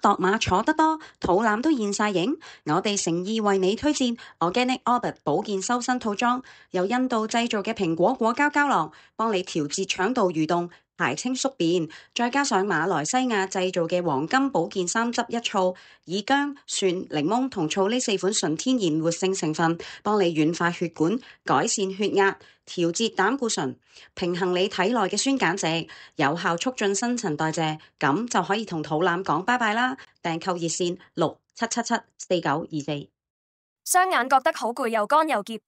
落馬坐得多，肚腩都現晒形。我哋誠意為你推薦 Organic Orbit 保健修身套裝，由印度製造嘅蘋果果膠膠囊，幫你調節腸道蠕動，排清宿便，再加上馬來西亞製造嘅黃金保健3汁1醋，以薑、蒜、檸檬同醋呢4款純天然活性成分，幫你軟化血管，改善血壓，調節膽固醇，平衡你體內嘅酸鹼值，有效促進新陳代謝，咁就可以同肚腩講拜拜啦！訂購熱線67774924。雙眼覺得好攰又乾又澀，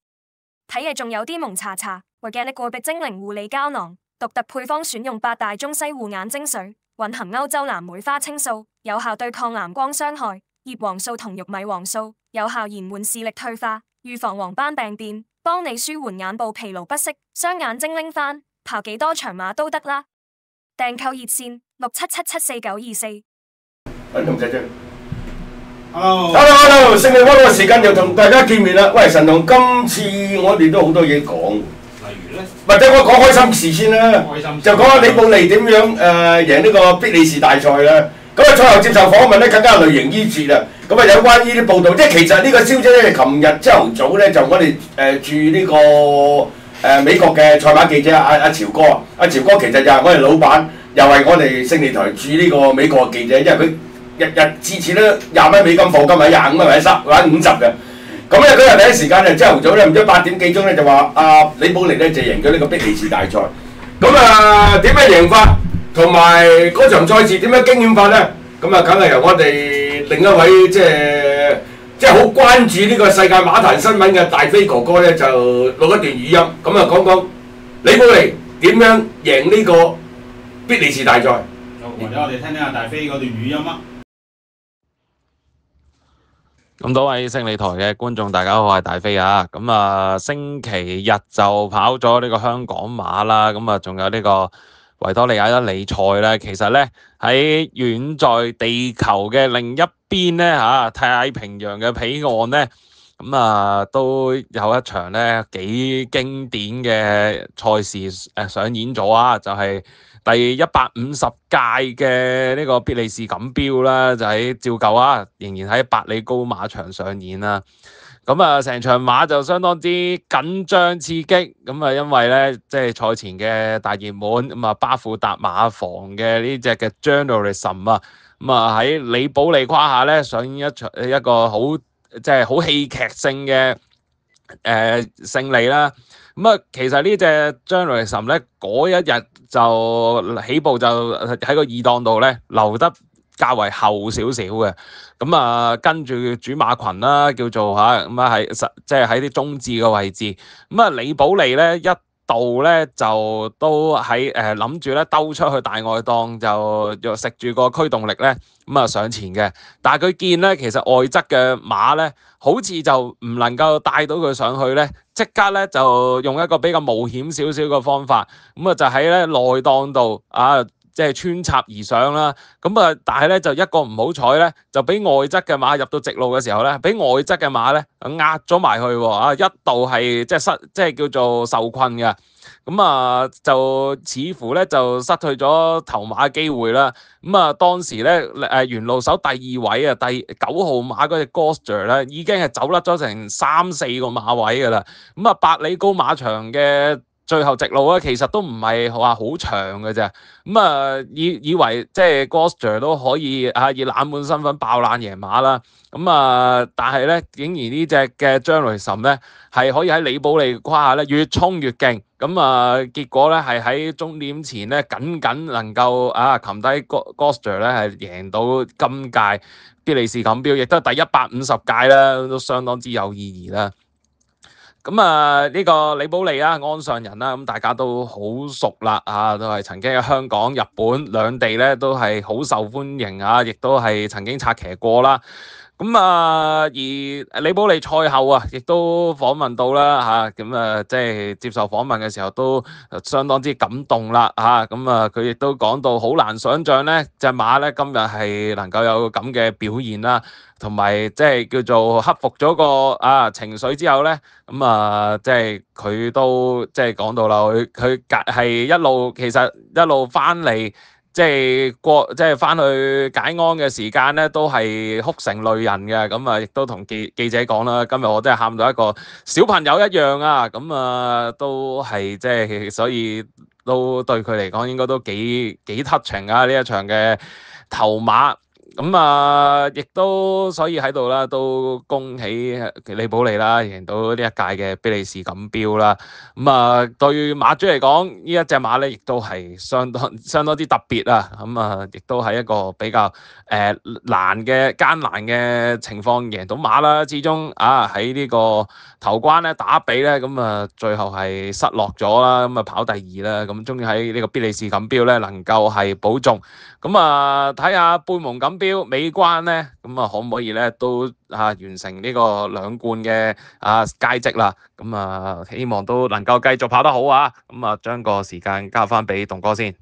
睇嘢仲有啲蒙查查。Organic Orbit精靈護理膠囊，獨特配方選用8大中西護眼精水，蘊含歐洲藍莓花青素，有效對抗藍光傷害；葉黃素同玉米黃素，有效延緩視力退化，預防黃斑病變，幫你舒緩眼部疲勞不適，雙眼精靈翻，跑幾多長馬都得啦！訂購熱線67774924。同仔仔 ，hello， 勝利窩嘅時間又同大家見面啦。喂，神童，今次我哋都好多嘢講。例如咧，或者我講開心事先啦，就講下李寶利點樣贏呢個必利是大賽啦。咁啊，賽後接受訪問咧，更加類型醫治啦。咁啊，有關呢啲報導，即係其實呢個消息咧，琴日朝頭早咧就我哋駐呢個美國嘅賽馬記者阿潮哥啊，阿潮哥其實就係我哋老闆，又係我哋勝利台駐呢個美國嘅記者，因為佢日次次都20蚊美金課金，或者25蚊或者50嘅。咁咧嗰日第一時間咧，朝頭早咧唔知8點幾鐘咧就話李寶利咧就贏咗呢個必利是大賽。咁啊點樣贏法，同埋嗰場賽事點樣驚險法咧？咁啊梗係由我哋另一位即係好關注呢個世界馬壇新聞嘅大飛哥哥咧，就錄一段語音，咁啊講講李寶利點樣贏呢個必利是大賽。或者我哋聽聽阿大飛嗰段語音啊！咁多位勝利台嘅觀眾，大家好，我係大飛啊！咁啊，星期日就跑咗呢個香港馬啦，咁啊，仲有呢個維多利亞一哩賽咧。其實咧喺遠在地球嘅另一邊咧太平洋嘅彼岸咧，咁啊都有一場咧幾經典嘅賽事上演咗啊！就係第150屆嘅呢個必利是錦標啦，就喺照舊啊，仍然喺百里高馬場上演啦。咁啊，成場馬就相當之緊張刺激。咁啊，因為咧即係賽前嘅大熱門，咁啊巴富達馬房嘅呢隻嘅 Journalism 啊，咁啊喺李寶利胯下咧上演一個好即係好戲劇性嘅勝利啦。咁啊，其實呢隻 Journalism 咧嗰一日就起步就喺個二檔度咧留得較為後少少嘅，咁啊跟住主馬群啦，叫做咁啊係即係喺啲中置嘅位置，咁啊李寶利咧一度咧就都喺諗住咧兜出去大外檔，就食住個驅動力咧咁啊上前嘅，但係佢見咧其實外側嘅馬咧好似就唔能夠帶到佢上去咧，即刻咧就用一個比較冒險少少嘅方法，咁啊就喺咧內檔度即係穿插而上啦，咁啊，但係咧就一個唔好彩咧，就俾外側嘅馬入到直路嘅時候咧，俾外側嘅馬咧壓咗埋去喎，一度係即係叫做受困嘅，咁啊就似乎咧就失去咗頭馬嘅機會啦。咁啊當時咧沿路手第2位啊，第9號馬嗰隻 Goster 咧已經係走甩咗成3-4個馬位㗎啦。咁啊百里高馬場嘅最後直路咧，其實都唔係話好長嘅啫。咁啊，以為即係 Goster 都可以以冷門身份爆冷贏馬啦。咁啊，但係咧，竟然呢隻嘅張雷神咧係可以喺李寶利胯下咧越衝越勁。咁啊，結果咧係喺終點前咧僅能夠擒低 Goster 咧係贏到今屆必利是錦標，亦都係第150屆啦，都相當之有意義啦。咁啊，呢個李寶利安上人啦，咁大家都好熟啦，都係曾經喺香港、日本兩地咧都係好受歡迎亦都係曾經策騎過啦。咁而李寶利賽後亦都訪問到啦，即係接受訪問嘅時候都相當之感動啦，佢亦都講到好難想像咧隻馬咧今日係能夠有咁嘅表現啦，同埋即係叫做克服咗個情緒之後咧，即係佢都即係講到啦，佢係其實一路翻嚟。即係翻去解鞍嘅時間咧，都係哭成淚人嘅。咁啊，亦都同記者講啦，今日我真係喊到一個小朋友一樣啊！咁啊，都係即係，所以都對佢嚟講應該都幾 touching 啊！呢一場嘅頭馬。咁啊，亦都所以喺度啦，都恭喜李寶利啦，贏到呢一屆嘅比利時錦標啦。咁啊，對馬主嚟講，呢一隻馬咧，亦都係相當之特別啊。咁啊，亦都係一個比較艱難嘅情況贏到馬啦。始終啊，喺呢個頭關咧打比咧，咁啊，最後係失落咗啦。咁啊，跑第2啦。咁終於喺呢個比利時錦標咧，能夠係保中。咁啊，睇下貝蒙錦標尾關咧，咁啊可唔可以咧都完成呢個2冠嘅佳績啦？咁啊，希望都能夠繼續跑得好啊！咁啊，將個時間交翻俾棟哥先。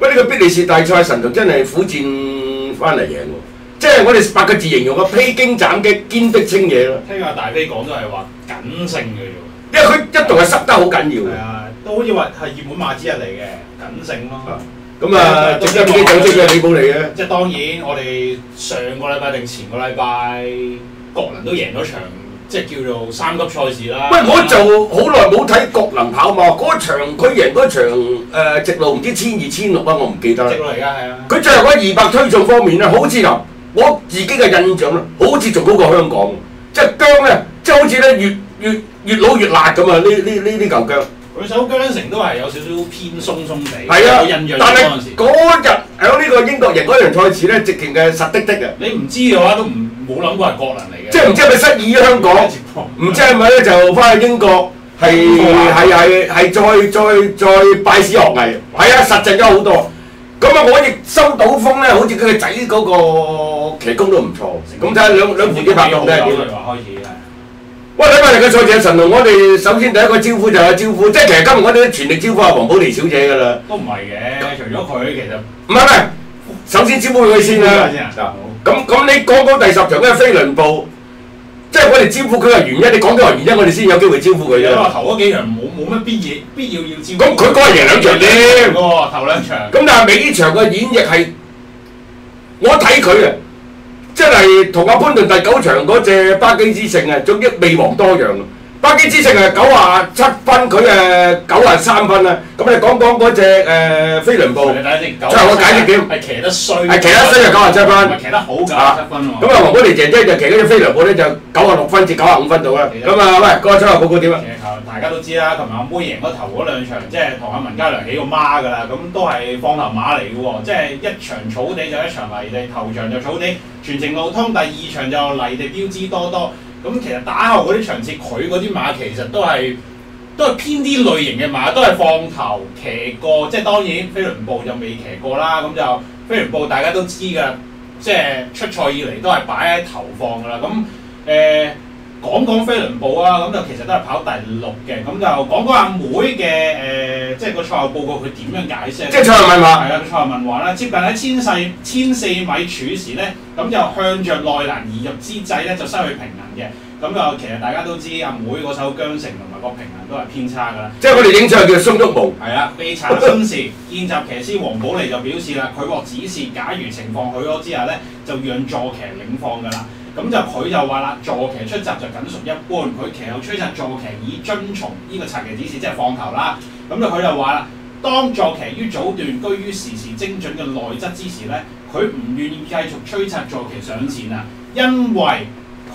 喂，呢個比利時大賽神童真係苦戰翻嚟贏喎，即係我哋8個字形容個披荊斬棘、堅壁清野咯。聽阿大飛講都係話緊勝嘅啫，因為佢一度係塞得好緊要嘅。係啊，都好似話係熱門馬之一嚟嘅緊勝咯。咁啊，值得自己獎績嘅李寶利啊！即係當然，我哋上個禮拜定前個禮拜，國能都贏咗場，即係叫做3級賽事啦。喂，我就好耐冇睇國能跑馬嗰場，佢贏嗰場直路唔知1200、1600啊，我唔記得啦。直路嚟㗎，係啊。佢最後嗰200推進方面咧，好似嗱，我自己嘅印象咧，好似仲好過香港。即係薑咧，即係好似咧越老越辣咁啊！呢嚿薑。佢手韁繩都係有少少偏鬆鬆地，係啊，有印象但係嗰陣時。嗰日喺呢個英國贏嗰場賽事咧，直情嘅實的啊！你唔知嘅話都冇諗過係國能嚟嘅。即係唔知係咪失意於香港，唔知係咪咧就翻去英國係再拜師學藝，係啊，實際咗好多。咁啊，我亦收到風咧，好似佢個仔嗰個騎功都唔錯。咁睇下兩父子拍檔睇下點。喂，禮拜日嘅賽事神童，我哋首先第一個招呼就係招呼，即係其實今日我哋都全力招呼阿黃寶莉小姐㗎啦。都唔係嘅，除咗佢其實唔係，首先招呼佢先啦。咁你講第10場嘅飛輪步，即係我哋招呼佢嘅原因，你講咗個原因，我哋先有機會招呼佢啫。因為頭嗰幾場冇乜必要招呼。咁佢嗰日贏2場添。頭2場。咁但係尾呢場嘅演繹係，我睇佢啊！真係同阿潘頓第9場嗰隻巴基之星啊，總之未遑多讓。巴基之星係97分，佢93分啦。咁你講嗰隻飛輪步，最後我解釋點？係騎得衰。係騎得衰就97分。唔係騎得好97分喎。咁啊，黃寶莉姐姐就騎嗰隻飛輪步咧，就96分至95分度啦。咁啊，喂，嗰個賽後報告點啊？其實大家都知啦，琴日阿妹贏嗰頭嗰2場，即係同阿文家良起個孖㗎啦，咁都係放頭馬嚟嘅喎，即係一場草地就一場泥地，頭場就草地，全程路通，第2場就泥地標誌多多。咁其實打後嗰啲場次，佢嗰啲馬其實都係偏啲類型嘅馬，都係放頭騎過，即係當然飛輪步就未騎過啦。咁就飛輪步大家都知㗎，即係出賽以嚟都係擺喺頭放㗎啦。咁講飛輪步啊，咁就其實都係跑第6嘅。咁就講阿妹嘅即係個賽後報告佢點樣解釋？即係賽後問話。係啊，賽後問話啦。接近喺1400米處時咧，咁就向着內欄而入之際咧，就失去平衡嘅。咁就其實大家都知阿妹嗰手韁繩同埋個平衡都係偏差㗎啦。即係我哋影相叫鬆郁毛。係啦，被查詢時，見習騎師黃寶莉就表示啦，佢獲指示，假如情況許可之下咧，就讓坐騎領放㗎啦。咁就佢就話啦，坐騎出閘就僅屬一般，佢其後催策坐騎以遵從呢個策騎指示，即係放頭啦。咁就佢就話啦，當坐騎於早段居於時時精準嘅內側之時咧，佢唔願意繼續催策坐騎上前啊，因為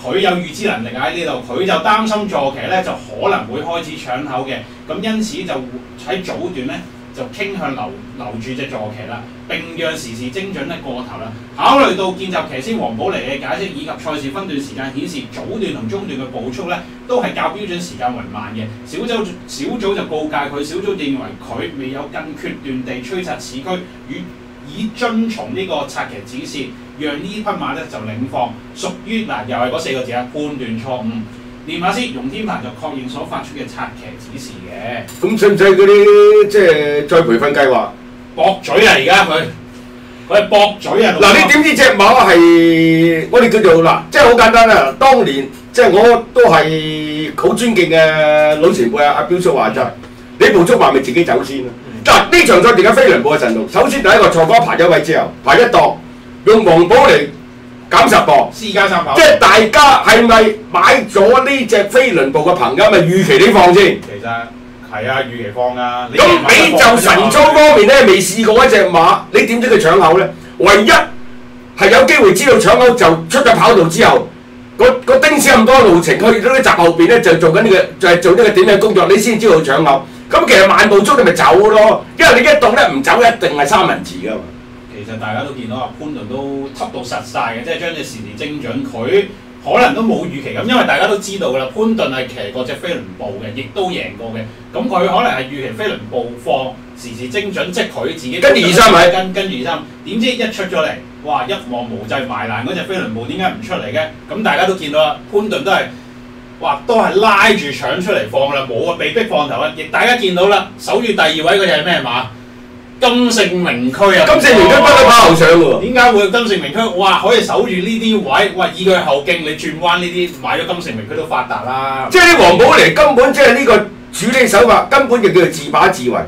佢有預知能力喺呢度，佢就擔心坐騎咧就可能會開始搶口嘅，咁因此就喺早段咧就傾向留住隻坐騎啦，並讓時時精準咧過頭啦。考慮到見習騎師黃寶莉嘅解釋以及賽事分段時間顯示，早段同中段嘅步速咧都係較標準時間為慢嘅。小組就告誡佢，小組認為佢未有更決斷地催策此區以遵從呢個策騎指示，讓呢匹馬咧就領放，屬於又係嗰4個字啊，判斷錯誤。練馬師容天鵬就確認所發出嘅策騎指示嘅。咁使唔使嗰啲即係再培訓計劃？駁嘴啊！而家佢係駁嘴啊！嗱，你點知隻馬係我哋叫做嗱，即係好簡單啦。當年即係我都係好尊敬嘅老前輩阿彪叔話齋，你捕捉馬咪自己走先啦。嗱呢場賽點解飛輪步嘅陣容？首先第一個賽果排咗位之後，排一檔用黃寶嚟減10磅，私家3跑，即係大家係咪買咗呢隻飛輪步嘅朋友咪預期呢放先？其實係啊，預期放啊。咁你就神操方面咧未試過一隻馬，你點知佢搶口咧？唯一係有機會知道搶口就出咗跑道之後，個丁士咁多路程，去到啲閘後邊咧就做緊呢個就係做呢個點嘅工作，你先知道搶口。咁其實慢步速你咪走咯，因為你一動咧唔走一定係三文治噶嘛。其實大家都見到阿潘頓都揼到實晒嘅，即係將隻時時精準，佢可能都冇預期咁，因為大家都知道㗎啦，潘頓係騎過隻飛輪步嘅，亦都贏過嘅。咁佢可能係預期飛輪步放時時精準，即係佢自己跟住2-3米，跟住2-3，點知一出咗嚟，哇！一望無際埋欄嗰隻飛輪步點解唔出嚟嘅？咁大家都見到啦，潘頓都係。哇！都係拉住搶出嚟放啦，冇啊，被逼放頭啊！亦大家見到啦，守住第2位嗰隻係咩馬？金盛名區啊！金盛名區不嬲跑後上喎。點解會有金盛名區？哇！可以守住呢啲位，哇！以佢後勁，你轉彎呢啲買咗金盛名區都發達啦。即係啲黃寶嚟根本即係呢個處理手法根本就叫做自把自為。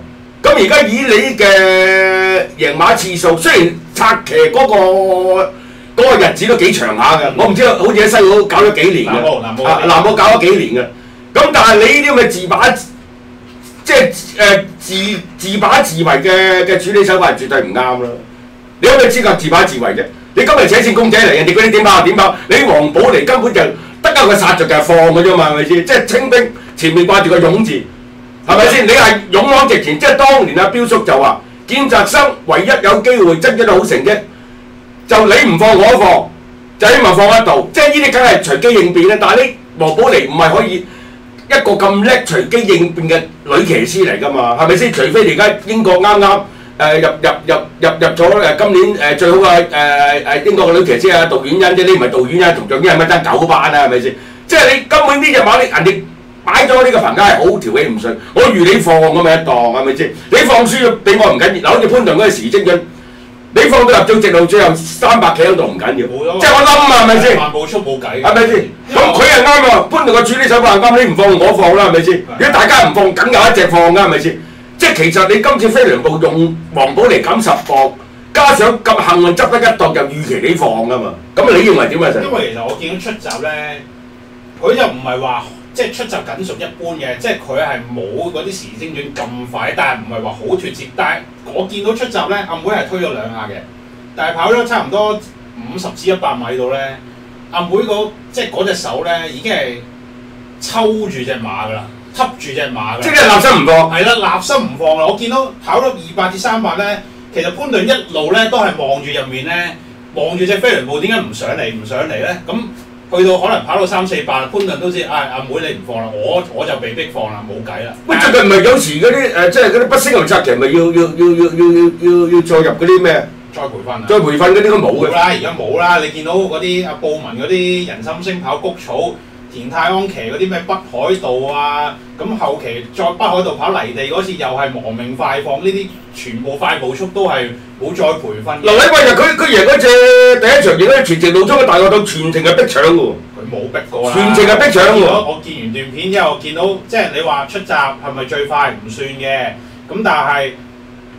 咁而家以你嘅贏馬次數，雖然策騎嗰個日子都幾長下嘅，我唔知好似喺西澳搞咗幾年嘅，南澳搞咗幾年嘅。咁但係你呢啲咁嘅自把，即係自把自為嘅處理手法，絕對唔啱啦。你有咩資格自把自為啫？你今日扯線公仔嚟，人哋嗰啲點跑點跑，你黃寶嚟根本就得一個殺着就係放嘅啫嘛，係咪先？即係清兵前面掛住個勇字，係咪先？你係勇往直前，即係當年阿彪叔就話，見習生唯一有機會爭取到好成績。就你唔放我放，就希望放得到，即係呢啲梗係隨機應變啦。但係呢黃寶嚟唔係可以一個咁叻隨機應變嘅女騎師嚟㗎嘛？係咪先？除非你而家英國啱啱入咗今年最好嘅英國嘅女騎師啊杜婉欣啫，你唔係杜婉欣同杜婉欣係咪爭9班啊？係咪先？即係你根本呢隻馬人哋擺咗呢個棚家係好調起唔順，我預你放咁咪一檔係咪先？你放輸咗俾我唔緊要，嗱好似潘頓嗰陣時精準。你放到入咗直路，最後300企喺度唔緊要，即係我冧啊，係咪先？慢步速冇計，係咪先？咁佢係啱喎，潘頓個處理手法係啱，你唔放我放啦，係咪先？如果大家唔放，梗有一隻放㗎，係咪先？即係其實你今次飛輪步用黃寶嚟減10磅，加上咁幸運執得一檔，就預期你放㗎嘛。咁你認為點啊？因為其實我見到出閘咧，佢就唔係話。即係出閘緊屬一般嘅，即係佢係冇嗰啲時精準咁快，但係唔係話好脫節。但係我見到出閘咧，阿妹係推咗2下嘅，但係跑咗差唔多50至100米度咧，阿妹即係嗰隻手咧已經係抽住隻馬㗎啦，吸住隻馬㗎。即係立心唔放。係啦，立心唔放啦！我見到跑咗200至300咧，其實潘頓一路咧都係望住入面咧，望住隻飛輪步點解唔上嚟咧？咁。去到可能跑到3-400，潘頓都知，阿妹你唔放啦，我就被逼放啦，冇計啦。喂，最近唔係有時嗰啲即係嗰啲不適合策騎，咪要再入嗰啲咩？再培訓啊！再培訓嗰啲都冇嘅。冇啦，而家冇啦。你見到嗰啲阿布文嗰啲人心星跑谷草，田泰安騎嗰啲咩北海道啊，咁後期再北海道跑泥地嗰次又係亡命快放，呢啲全部快步速都係冇再培訓。劉禮貴就佢贏嗰隻第一場贏嗰全程路中嘅大角度，全程係逼搶嘅喎。佢冇逼過啦。全程係逼搶喎。我見完段片之後，見到即係你話出閘係咪最快唔算嘅，咁但係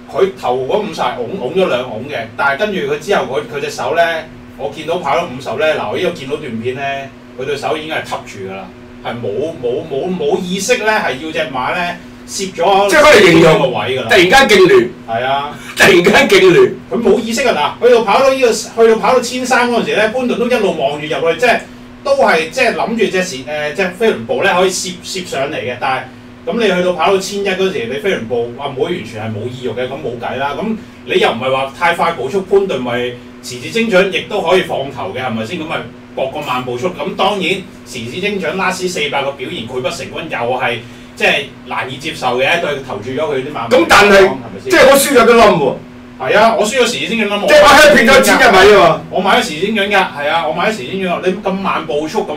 佢頭嗰5晒拱咗2拱嘅，但係跟住佢之後佢隻手咧，我見到跑咗50咧，嗱我呢度見到段片咧。佢對手已經係吸住㗎啦，係冇意識咧，係要隻馬咧攝咗即係可以形容個位㗎啦。突然間痙攣，係啊，突然間痙攣。佢冇意識㗎嗱，去到跑到1300嗰陣時咧，潘頓都一路望住入去，即係都係即係諗住隻飛輪步咧可以攝上嚟嘅，但係咁你去到跑到1100嗰陣時，你飛輪步阿妹完全係冇意欲嘅，咁冇計啦。咁你又唔係話太快步速，潘頓咪時時精準，亦都可以放頭嘅，係咪先？咁咪搏個慢步速，咁當然時時精準 last 400個表現潰不成軍，又係即係難以接受嘅，對投注咗佢啲慢步。咁但係即係我輸咗都冧喎。係啊，我輸咗時時精準冧。即係我係騙咗錢入米喎。我買咗時時精準㗎，係啊，我買咗時時精準。你咁慢步速咁。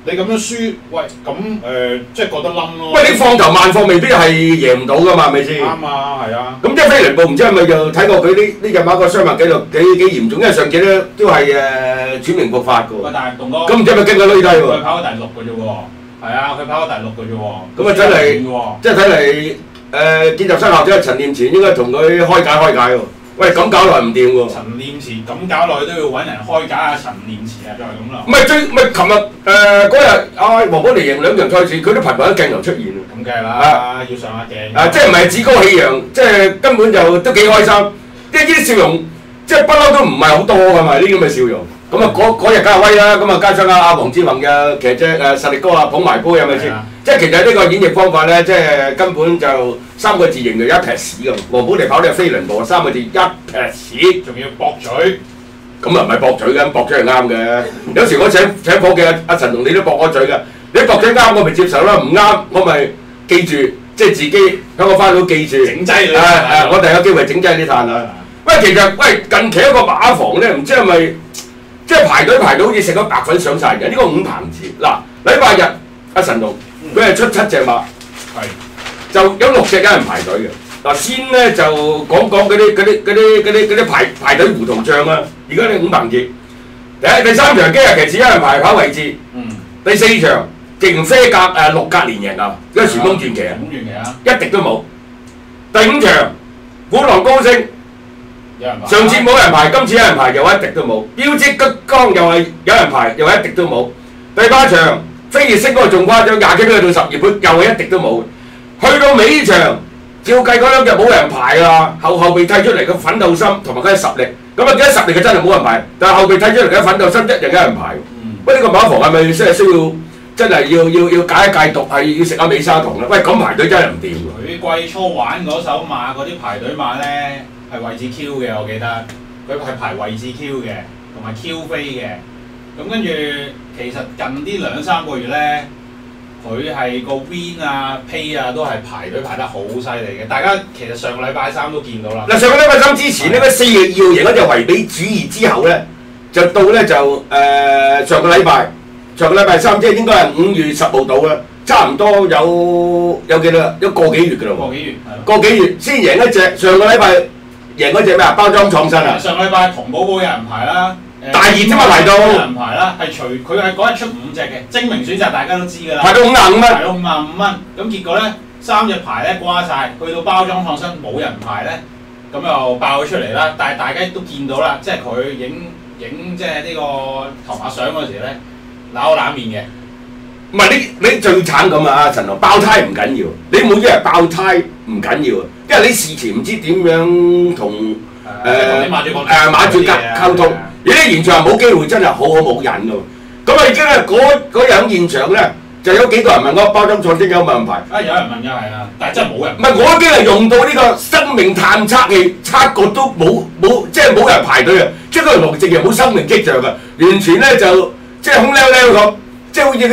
你咁樣輸，喂，咁即係覺得冧咯。喂，你放頭慢放未必係贏唔到㗎嘛，係咪先？啱啊，係啊。咁即係飛輪步唔知係咪就睇過佢呢隻馬個傷患記錄幾嚴重，因為上次咧都係轉名復發㗎喎。喂，但係棟哥。咁唔知係咪經過累低喎？佢跑咗第6㗎啫喎。係啊，佢跑咗第6㗎啫喎。咁啊睇嚟，即係睇嚟見習生校長陳念慈應該同佢開解喎。喂，咁搞落唔掂喎。陳念慈咁搞落去都要揾人開解下陳念慈啊，就係咁啦。唔係琴日嗰日黃寶利贏2場賽事，佢都頻頻喺鏡頭出現啊。咁梗係啦，要上下鏡。即係唔係趾高氣揚，即係根本就都幾開心。即係呢啲笑容，即係不嬲都唔係好多㗎嘛，呢啲咁嘅笑容。咁啊嗰日梗係威啦，咁啊加上阿黃志宏嘅騎隻實力哥啊捧埋杯係咪先？即係其實呢個演繹方法咧，即係根本就3個字形容一撇屎咁。黃寶利跑呢個飛輪步3個字一撇屎，仲要駁嘴。咁啊唔係駁嘴嘅，駁嘴係啱嘅。有時我請伙計阿陳同你都駁我嘴嘅，你駁嘴啱我咪接受啦，唔啱我咪記住，即係自己喺我翻到記住。整劑你。我哋有機會整劑啲炭啊！喂，其實近期一個馬房咧，唔知係咪即係排隊排到好似食咗白粉上晒嘅？呢個五棚子嗱，禮拜日阿陳龍佢係出7隻馬，就有6隻有人排隊嘅。嗱，先咧就講嗰啲排隊糊塗帳啊！而家你五棚節，第3場今日騎士有人排跑位置，第4場勁飛格6格連贏啊！因為旋風傳奇啊，一滴都冇。第5場古浪高升。上次冇人排，今次有人排，又一滴都冇。標誌吉江又係有人排，又一滴都冇。第8場飛越星嗰個仲誇張，20幾秒到12倍，又係一滴都冇。去到尾場，照計嗰2日冇人排啦，後備踢出嚟嘅奮鬥心同埋佢嘅實力，咁啊幾多實力嘅真係冇人排，但係後備踢出嚟嘅奮鬥心一樣有人排。喂，呢個馬房係咪真係需要真係要戒一戒毒，係要食下美沙酮咧？喂，咁排隊真係唔掂喎。佢季初玩嗰手馬嗰啲排隊馬咧。係位置 Q 嘅，我記得佢係排位置 Q 嘅，同埋 Q 飛嘅。咁跟住其實近呢2-3個月咧，佢係個 win 啊、pay 啊都係排隊排得好犀利嘅。大家其實上個禮拜3都見到啦。嗱，上個禮拜3之前呢，嗰4月2號贏嗰隻維比主義之後咧，就到咧就上個禮拜3，即係應該係5月10號到啦，差唔多有幾多？有個幾月㗎啦喎。個幾月先贏一隻，上個禮拜。贏嗰隻咩啊？包裝創新啊！上禮拜同寶寶有人排啦，大熱啫嘛排到。有人排啦，係佢係嗰日出5隻嘅，精明選擇大家都知㗎啦。排到55蚊。排到55蚊，咁結果咧3隻牌咧瓜晒，去到包裝創新冇人排咧，咁又爆咗出嚟啦。但係大家都見到啦，即係佢影即係呢個頭馬相嗰時咧，冷面嘅。唔係你最慘咁啊！陳龍爆胎唔緊要，你每一日爆胎唔緊要，因為你事前唔知點樣同馬主溝通，你啲現場冇機會真係好冇癮㗎。咁啊已經咧嗰日現場咧就有幾個人問我包裝創新有冇人排？啊有人問嘅係啊，但係真係冇人。唔係我已經係用到呢個生命探測器測過都冇即係冇人排隊啊！即係嗰條路直情冇生命跡象㗎，完全咧就即係空溜溜咁。即係好似嗰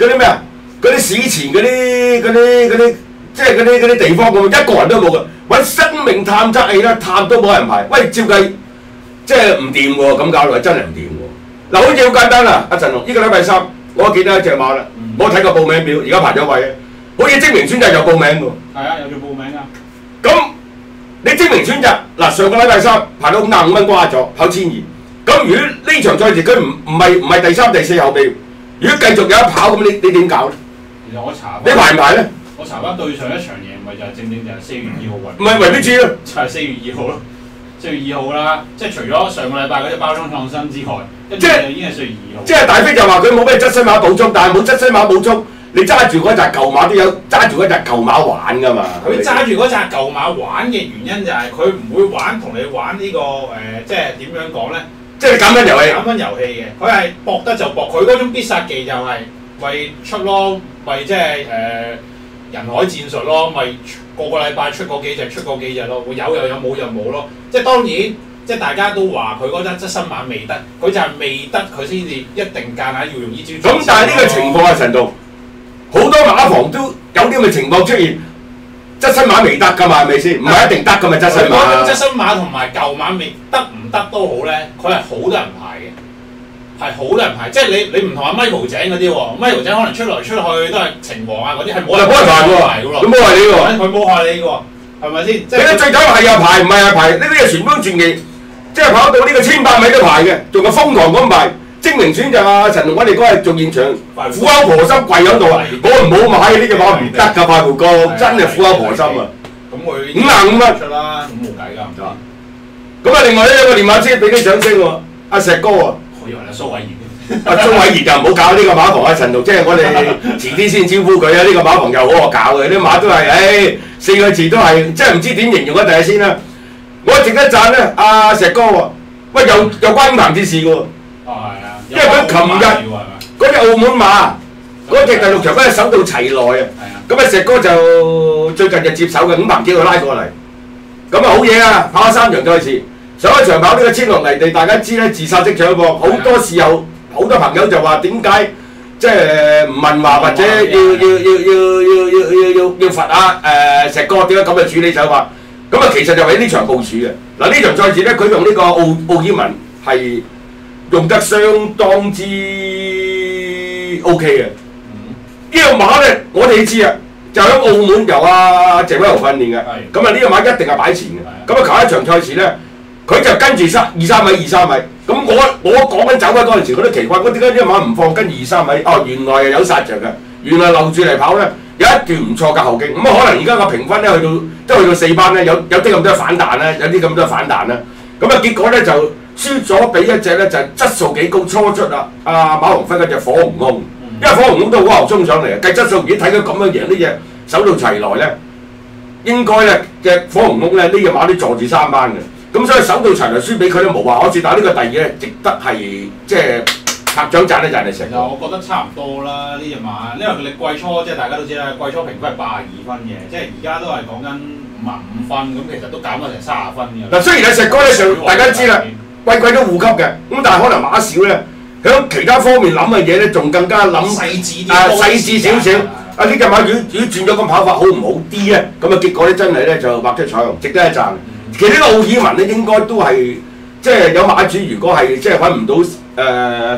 啲咩啊？嗰啲史前嗰啲，即係嗰啲地方咁，一個人都冇嘅。揾生命探測器啦，探都冇人排。喂，照計即係唔掂喎，咁搞落去真係唔掂喎。嗱，好似好簡單啦，阿陳龍，呢個禮拜3，我記得一隻馬啦，我睇過報名表，而家排咗位啊。好似精明選擇有報名喎。係啊，有做報名㗎。咁你精明選擇嗱，上個禮拜3排到55蚊瓜咗，跑1200。咁如果呢場賽事佢唔係第3、第4後備，如果繼續有得跑咁，你點搞咧？其實我查你排唔排咧？我查翻對上一場贏咪就係正就係4月2號運。唔係維比豬咯，就係4月2號咯，4月2號啦。即係除咗上個禮拜嗰隻包裝創新之外，即係已經係4月2號。即係大飛就話佢冇咩質新馬補充，但係冇質新馬補充，你揸住嗰隻舊馬都有揸住嗰隻舊馬玩㗎嘛。佢揸住嗰隻舊馬玩嘅原因就係佢唔會同你玩呢個即係點樣講咧？即係減分遊戲，減分遊戲嘅，佢係搏得就搏，佢嗰種必殺技就係為出咯，為即係人海戰術咯，咪個禮拜出嗰幾隻咯，會有又有冇又冇咯。即係當然，即係大家都話佢嗰隻新馬未得，佢就係未得，佢先至一定夾硬要用呢招。咁但係呢個情況啊，陳道好多馬房都有啲咁嘅情況出現。質新馬未得㗎嘛，係咪先？唔係一定得㗎嘛，質新馬。質新馬同埋舊馬未得唔得都好咧，佢係好多人排嘅，係好多人排。即係你唔同阿 Michael 井嗰啲喎 ，Michael 井可能出來出去都係情王啊嗰啲係冇人排嘅喎，佢冇害你喎，佢冇害你嘅喎，係咪先？即係最慘係又排唔係又排，呢啲係旋風傳奇，即係跑到呢個1800米都排嘅，仲係瘋狂咁排。精明選擇啊！陳龍，我哋嗰日做現場，苦口婆心跪喺度啊！我唔好買呢隻馬唔得㗎，快活哥真係苦口婆心啊！咁佢55蚊出啦，咁冇計㗎，唔得。咁啊，另外呢有個練馬師俾啲掌聲喎，阿石哥啊！我以為係蘇偉賢。阿蘇偉賢就唔好搞呢個馬房啊！陳龍，即係我哋遲啲先招呼佢啊！呢個馬房又好惡搞嘅，啲馬都係，四個字都係，即係唔知點形容啊！第日先啦，我值得讚咧，阿石哥喎，喂又關鵬之事嘅喎。哦，係啊。因為佢琴日嗰隻澳門馬，嗰隻第6場嗰隻手到齊來啊！咁啊石哥就最近就接手嘅，5棚叫佢拉過嚟，咁啊好嘢啊！跑咗3場賽事，上一場跑呢個千落泥地，大家知咧自殺式搶博，好多時候好多朋友就話點解即係唔問話或者要罰下石哥點解咁嘅處理手法？咁啊其實就喺呢場部署嘅。嗱呢場賽事咧，佢用呢個奧爾文係用得相當之 OK 嘅。呢個馬咧，我哋知啊，就喺澳門由阿謝偉豪訓練嘅。咁啊，呢個馬一定係擺前嘅。咁啊，頭一場賽事咧，佢就跟住23米。咁我講緊走位嗰陣時，我都奇怪，我點解呢個馬唔放跟23米？哦，原來係有殺着嘅，原來留住嚟跑咧，有一段唔錯嘅後勁。咁啊，可能而家個評分咧去到4班咧，有啲咁多反彈咧，有啲咁多反彈啦。咁啊，結果咧就輸咗俾一隻咧就質素幾高初出啊！阿馬龍輝嗰隻火紅空，因為火紅空都好後衝上嚟嘅，計質素如果睇佢咁樣贏呢隻手到齊來咧，應該咧隻火紅空咧呢隻馬都坐住3班嘅。咁所以手到齊來輸俾佢都無話可説，但係呢個第二咧值得係即係拍掌讚一讚你成。其實我覺得差唔多啦呢隻馬，因為你季初即係大家都知啦，季初評分係82分嘅，即係而家都係講緊55分，咁其實都減咗成30分嘅。嗱，雖然阿石哥咧上大家知啦，季季都護級嘅，咁但係可能馬少咧，響其他方面諗嘅嘢咧，仲更加諗細緻啲，細緻少少。啊呢隻馬如果轉咗咁跑法好唔好啲咧？咁啊結果咧真係咧就畫出彩虹，值得一讚。其實呢個奧爾文咧應該都係即係有馬主，如果係即係揾唔到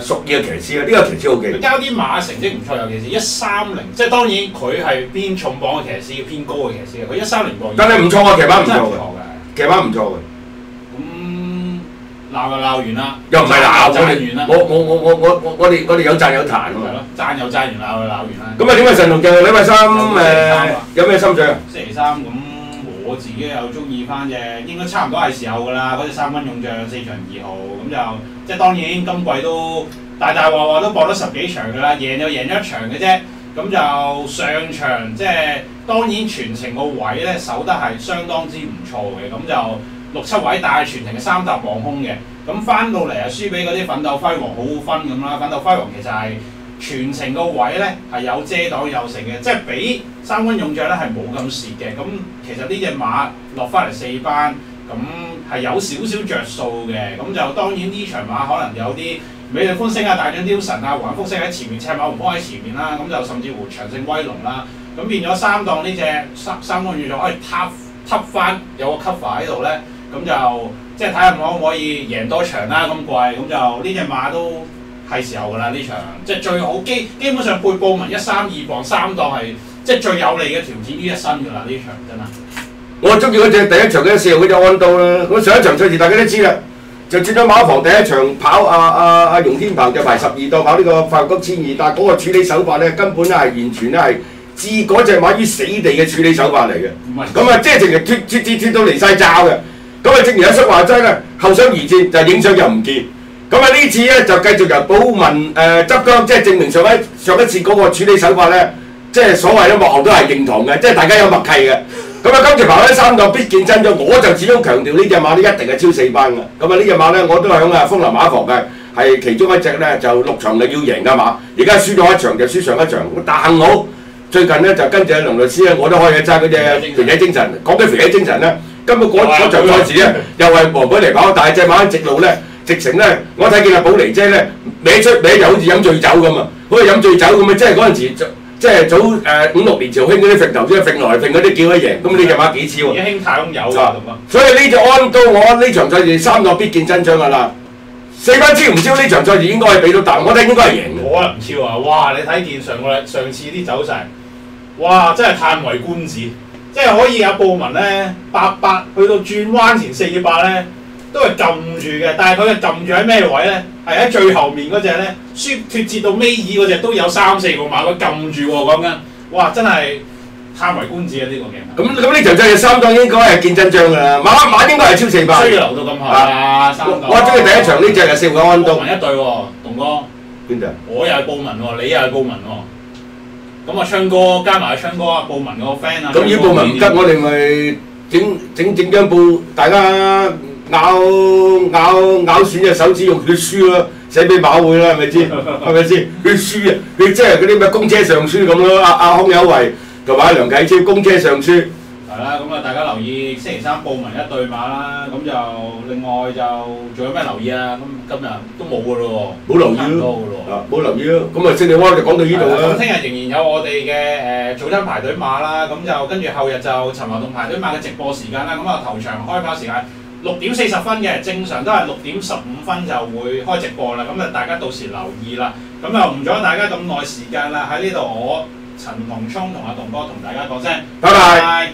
屬意嘅騎師咧，呢個騎師好勁。佢交啲馬成績唔錯，尤其是130，即係當然佢係偏重磅嘅騎師，偏高嘅騎師。佢130個。但係唔錯啊，騎馬唔錯嘅，騎馬唔錯嘅。鬧就鬧完啦，又唔係鬧我哋，我哋有讚有彈喎。係咯，讚又讚完，鬧就鬧完啦。咁啊點解神龍就禮拜三有咩心水啊？星期3咁我自己又中意翻嘅，應該差唔多係時候㗎啦。嗰隻3分勇將4場2號，咁就即係當然今季都大話都搏咗10幾場㗎啦，贏就贏咗1場嘅啫。咁就上場即係當然全程個位咧守得係相當之唔錯嘅，咁就6、7位，但係全程係3搭望空嘅。咁翻到嚟啊，輸俾嗰啲奮鬥輝煌好分咁啦。奮鬥輝煌其實係全程個位咧係有遮擋有成嘅，即係比3分勇將咧係冇咁蝕嘅。咁其實呢隻馬落翻嚟4班，咁係有少少着數嘅。咁就當然呢場馬可能有啲美麗歡星啊、大將雕神啊、環福星喺前面，赤馬紅幫喺前面啦。咁就甚至乎長勝威龍啦。咁變咗3檔呢隻三分勇將可以揼翻有個 cover 喺度咧，咁就即係睇下可唔可以贏多場啦。咁貴咁就呢隻馬都係時候㗎啦。呢場即係最好基本上配報文132磅3檔係即係最有利嘅條件於一身㗎啦。呢場真係我中意嗰隻第一場嘅4號嗰隻安刀啦。咁上一場賽事大家都知啦，就轉咗馬房第一場跑阿容天鵬就排12檔跑呢個快活谷1200，但係嗰個處理手法咧根本咧係完全咧係置嗰隻馬於死地嘅處理手法嚟嘅。咁啊即係淨係脱到離晒罩嘅。咁啊，正如阿叔話齋咧，後想而戰就影相又唔見。咁啊呢次咧就繼續由寶文執姜，即係證明上一次嗰個處理手法咧，即係所謂咧幕後都係認同嘅，即係大家有默契嘅。咁啊今次跑呢3檔必見真章，我就始終強調呢隻馬都一定係超4班嘅。咁啊呢隻馬咧我都響風流馬房嘅，係其中一隻咧就6場就要贏嘅馬。而家輸咗1場就輸上1場，但幸好最近咧就跟住阿龍律師咧，我都開咗揸嗰隻肥仔精神。講起肥仔精神咧。根本嗰場賽事咧，又係黃寶嚟跑，但係隻馬直路咧，直情咧，我睇見阿寶妮姐咧，歪出歪又好似飲醉酒咁啊，好似飲醉酒咁啊！即係嗰陣時，即係早5、6年朝興嗰啲揈頭先揈來揈嗰啲叫佢贏，咁呢隻馬幾超啊！而家興太空有啊，所以呢隻安都我呢場賽事3檔必見真章㗎啦。4班超唔超呢場賽事應該係俾到答，我睇應該係贏嘅。可能唔超啊！哇！你睇見上次啲走勢，哇！真係歎為觀止。即係可以有報文咧，88去到轉彎前400咧，都係撳住嘅，但係佢係撳住喺咩位咧？係喺最後面嗰隻咧，輸脱節到尾二嗰隻都有3、4個馬，佢撳住喎講緊，哇！真係歎為觀止啊！呢個鏡頭。咁呢場真係3檔應該係見真章㗎啦，馬應該係超4百。需要留到咁後啊，3檔。我中意第一場呢隻係4個安東。報文一對喎，棟哥。邊隻？我又係報文喎，你又係報文喎。咁啊，昌哥加埋昌哥啊，報文個 friend 啊。咁如果報文唔得，我哋咪整張報，大家咬損隻手指用血書咯，寫俾馬會啦，係咪先？係咪先？血書啊，佢即係嗰啲咩公車上書咁咯。阿康有為同埋梁啟超公車上書。係啦，咁啊大家留意星期3報文一對馬啦，咁就另外就仲有咩留意啊？咁今日都冇㗎咯喎，冇留意咯，冇留意咯。咁啊，聖地灣就講到呢度啦。咁聽日仍然有我哋嘅早餐排隊馬啦，咁就跟住後日就陳華洞排隊馬嘅直播時間啦。咁啊頭場開跑時間6點40分嘅，正常都係6點15分就會開直播啦。咁啊大家到時留意啦。咁就唔阻大家咁耐時間啦，喺呢度我陳龍聰同阿棟哥同大家講聲，拜拜。